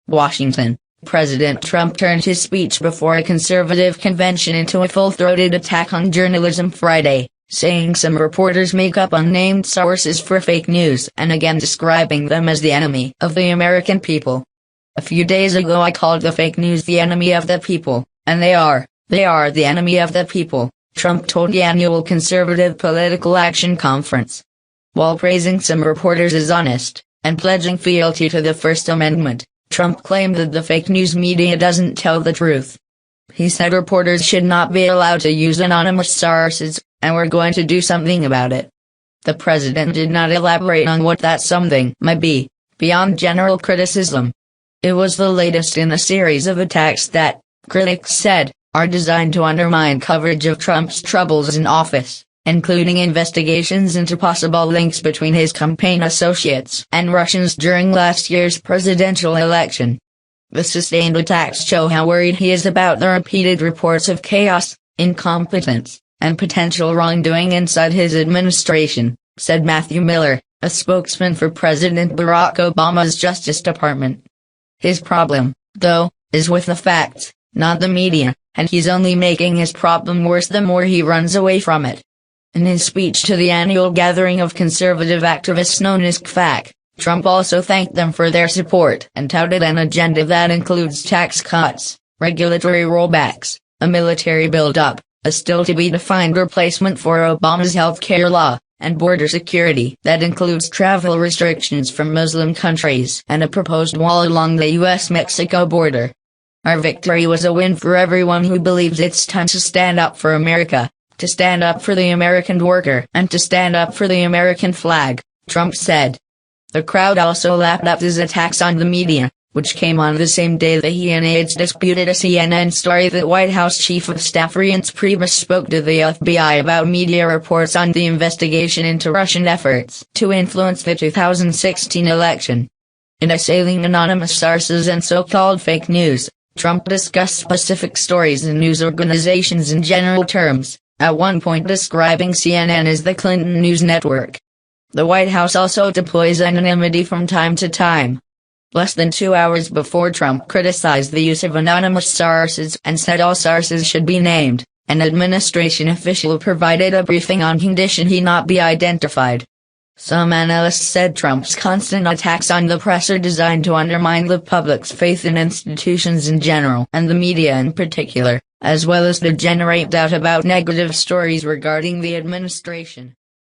Washington. President Trump turned his speech before a conservative convention into a full-throated attack on journalism Friday, saying some reporters make up unnamed sources for fake news and again describing them as the enemy of the American people. A few days ago I called the fake news the enemy of the people, and they are the enemy of the people, Trump told the annual Conservative Political Action Conference. While praising some reporters as honest, and pledging fealty to the First Amendment, Trump claimed that the fake news media doesn't tell the truth. He said reporters should not be allowed to use anonymous sources, and we're going to do something about it. The president did not elaborate on what that something might be, beyond general criticism. It was the latest in a series of attacks that, critics said, are designed to undermine coverage of Trump's troubles in office, including investigations into possible links between his campaign associates and Russians during last year's presidential election. The sustained attacks show how worried he is about the repeated reports of chaos, incompetence, and potential wrongdoing inside his administration, said Matthew Miller, a spokesman for President Barack Obama's Justice Department. His problem, though, is with the facts, not the media, and he's only making his problem worse the more he runs away from it. In his speech to the annual gathering of conservative activists known as CFAC, Trump also thanked them for their support and touted an agenda that includes tax cuts, regulatory rollbacks, a military buildup, a still-to-be-defined replacement for Obama's health care law, and border security that includes travel restrictions from Muslim countries and a proposed wall along the U.S.-Mexico border. Our victory was a win for everyone who believes it's time to stand up for America, to stand up for the American worker, and to stand up for the American flag, Trump said. The crowd also lapped up his attacks on the media, which came on the same day that he and aides disputed a CNN story that White House Chief of Staff Reince Priebus spoke to the FBI about media reports on the investigation into Russian efforts to influence the 2016 election. In assailing anonymous sources and so-called fake news, Trump discussed specific stories and news organizations in general terms, at one point describing CNN as the Clinton News Network. The White House also deploys anonymity from time to time. Less than 2 hours before Trump criticized the use of anonymous sources and said all sources should be named, an administration official provided a briefing on condition he not be identified. Some analysts said Trump's constant attacks on the press are designed to undermine the public's faith in institutions in general and the media in particular, as well as to generate doubt about negative stories regarding the administration.